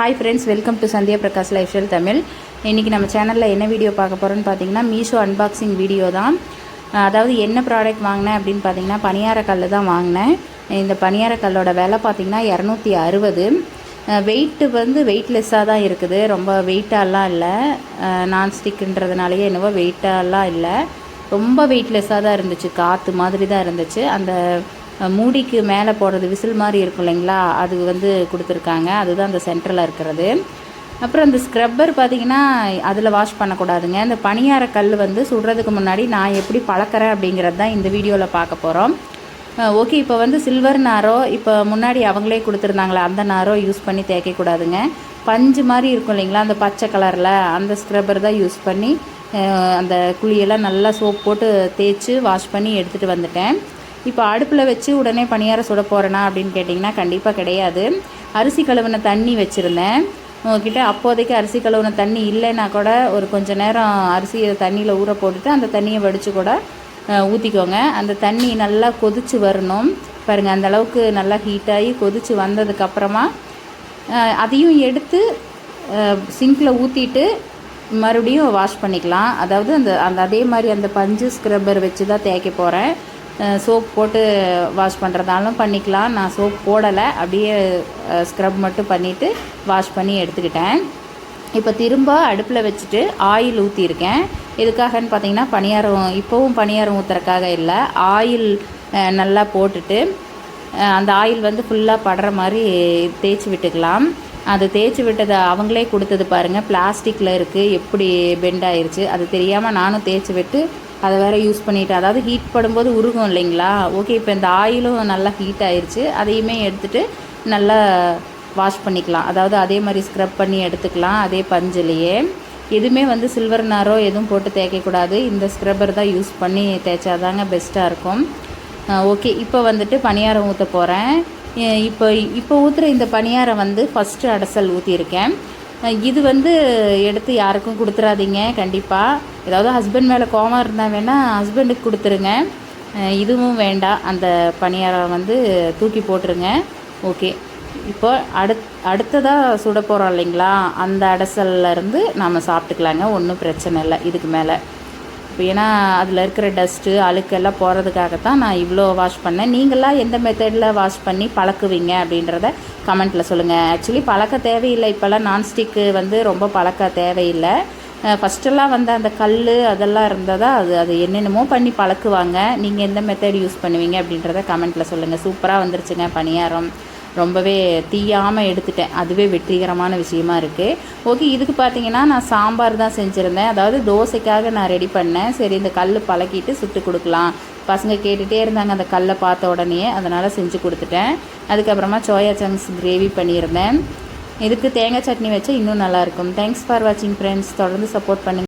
Hi friends, welcome to Sandhya Prakash life style Tamil. இன்றைக்கி நம்ம சேனலில் என்ன வீடியோ பார்க்க போகிறோன்னு பார்த்தீங்கன்னா, மீஷோ அன்பாக்சிங் வீடியோ தான். அதாவது என்ன ப்ராடக்ட் வாங்கினேன் அப்படின்னு பார்த்தீங்கன்னா, பணியாரக்கல் தான் வாங்கினேன். இந்த பணியாரக்கல்லோட விலை பார்த்திங்கன்னா 260. வெயிட்டு வந்து வெயிட்லெஸ்ஸாக தான் இருக்குது, ரொம்ப வெயிட்டாலாம் இல்லை. நான்ஸ்டிக்குன்றதுனாலேயே என்னவோ வெயிட்டாலாம் இல்லை, ரொம்ப வெயிட்லெஸ்ஸாக தான் இருந்துச்சு. காற்று மாதிரி தான் இருந்துச்சு. அந்த மூடிக்கு மேலே போடுறது விசில் மாதிரி இருக்கும் இல்லைங்களா, அது வந்து கொடுத்துருக்காங்க. அதுதான் அந்த சென்டரில் இருக்கிறது. அப்புறம் இந்த ஸ்க்ரப்பர் பார்த்திங்கன்னா அதில் வாஷ் பண்ணக்கூடாதுங்க. இந்த பணியார கல் வந்து சுடுறதுக்கு முன்னாடி நான் எப்படி பழக்கிறேன் அப்படிங்கிறது தான் இந்த வீடியோவில் பார்க்க போகிறோம். ஓகே, இப்போ வந்து சில்வர் நாரோ, இப்போ முன்னாடி அவங்களே கொடுத்துருந்தாங்களே அந்த நாரோ யூஸ் பண்ணி தேய்க்கக்கூடாதுங்க. பஞ்சு மாதிரி இருக்கும் இல்லைங்களா, அந்த பச்சை கலரில் அந்த ஸ்க்ரப்பர் தான் யூஸ் பண்ணி அந்த குழியெல்லாம் நல்லா சோப் போட்டு தேய்ச்சி வாஷ் பண்ணி எடுத்துகிட்டு வந்துட்டேன். இப்போ அடுப்பில் வச்சு உடனே பணியாரம் சுட போகிறேனா அப்படின்னு கேட்டிங்கன்னா கண்டிப்பாக கிடையாது. அரிசி கழுவின தண்ணி வச்சுருந்தேன் உங்ககிட்ட. அப்போதைக்கு அரிசி கழுவின தண்ணி இல்லைன்னா கூட ஒரு கொஞ்சம் நேரம் அரிசியை தண்ணியில் ஊற போட்டுட்டு அந்த தண்ணியை வடித்து கூட ஊற்றிக்கோங்க. அந்த தண்ணி நல்லா கொதித்து வரணும் பாருங்கள். அந்த அளவுக்கு நல்லா ஹீட்டாகி கொதித்து வந்ததுக்கப்புறமா அதையும் எடுத்து சிங்கில் ஊற்றிட்டு மறுபடியும் வாஷ் பண்ணிக்கலாம். அதாவது அந்த அதே மாதிரி அந்த பஞ்சு ஸ்க்ரப்பர் வச்சு தான் தேய்க்க போகிறேன். சோப் போட்டு வாஷ் பண்ணுறதாலும் பண்ணிக்கலாம். நான் சோப் போடலை, அப்படியே ஸ்க்ரப் மட்டும் பண்ணிவிட்டு வாஷ் பண்ணி எடுத்துக்கிட்டேன். இப்போ திரும்ப அடுப்பில் வச்சுட்டு ஆயில் ஊற்றிருக்கேன். எதுக்காகன்னு பார்த்தீங்கன்னா, இப்போவும் பணியாரம் ஊற்றுறக்காக இல்லை, ஆயில் நல்லா போட்டுட்டு அந்த ஆயில் வந்து ஃபுல்லாக படுற மாதிரி தேய்ச்சி விட்டுக்கலாம். அது தேய்ச்சி விட்டதை அவங்களே கொடுத்தது பாருங்கள், பிளாஸ்டிக்கில் இருக்குது, எப்படி பெண்ட் ஆயிடுச்சு. அது தெரியாமல் நானும் தேய்ச்சி விட்டு அதை வேறு யூஸ் பண்ணிவிட்டு, அதாவது ஹீட் படும்போது உருகும் இல்லைங்களா. ஓகே, இப்போ இந்த ஆயிலும் நல்லா ஹீட் ஆயிடுச்சு. அதையுமே எடுத்துகிட்டு நல்லா வாஷ் பண்ணிக்கலாம். அதாவது அதே மாதிரி ஸ்க்ரப் பண்ணி எடுத்துக்கலாம், அதே பஞ்சிலேயே. எதுவுமே வந்து சில்வர் நாரோ எதுவும் போட்டு தேய்க்கக்கூடாது. இந்த ஸ்க்ரப்பர் தான் யூஸ் பண்ணி தேய்ச்சாதாங்க பெஸ்ட்டாக இருக்கும். ஓகே, இப்போ வந்துட்டு பணியாரம் ஊற்ற போகிறேன். இப்போ ஊற்றுற இந்த பணியாரம் வந்து ஃபஸ்ட்டு அடசல் ஊற்றியிருக்கேன். இது வந்து எடுத்து யாருக்கும் கொடுத்துறாதீங்க கண்டிப்பாக. ஏதாவது ஹஸ்பண்ட் மேலே கோவம் இருந்தால் வேணால் ஹஸ்பண்டுக்கு கொடுத்துருங்க. இதுவும் வேண்டாம், அந்த பணியாரம் வந்து தூக்கி போட்டுருங்க. ஓகே, இப்போ அடுத்ததாக சுட போகிறோம் இல்லைங்களா, அந்த அடசல்லேருந்து நாம் சாப்பிட்டுக்கலாங்க, ஒன்றும் பிரச்சனை இல்லை இதுக்கு மேலே. இப்போ ஏன்னா அதில் இருக்கிற டஸ்ட்டு அழுக்கெல்லாம் போகிறதுக்காகத்தான் நான் இவ்வளோ வாஷ் பண்ணேன். நீங்களாம் எந்த மெத்தடில் வாஷ் பண்ணி பழக்குவீங்க அப்படின்றத கமெண்ட்டில் சொல்லுங்கள். ஆக்சுவலி பழக்க தேவையில்லை, இப்போல்லாம் நான்ஸ்டிக்கு வந்து ரொம்ப பழக்க தேவையில்லை. ஃபஸ்ட்டெல்லாம் வந்து அந்த கல் அதெல்லாம் இருந்ததா, அது என்னென்னமோ பண்ணி பழக்குவாங்க. நீங்கள் எந்த மெத்தட் யூஸ் பண்ணுவீங்க அப்படின்றத கமெண்ட்டில் சொல்லுங்கள். சூப்பராக வந்துருச்சுங்க பணியாரம், ரொம்பவே தீயாமல் எடுத்துட்டேன். அதுவே வெற்றிகரமான விஷயமா இருக்குது. ஓகே, இதுக்கு பார்த்தீங்கன்னா நான் சாம்பார் தான் செஞ்சுருந்தேன். அதாவது தோசைக்காக நான் ரெடி பண்ணேன். சரி, இந்த கல் பழக்கிட்டு சுட்டு கொடுக்கலாம், பசங்க கேட்டுகிட்டே இருந்தாங்க அந்த கல்லை பார்த்த உடனே, அதனால் செஞ்சு கொடுத்துட்டேன். அதுக்கப்புறமா சோயா சங்க்ஸ் கிரேவி பண்ணியிருந்தேன். இதுக்கு தேங்காய் சட்னி வச்சா இன்னும் நல்லாயிருக்கும். தேங்க்ஸ் ஃபார் வாட்சிங் ஃப்ரெண்ட்ஸ். தொடர்ந்து சப்போர்ட் பண்ணுங்கள்.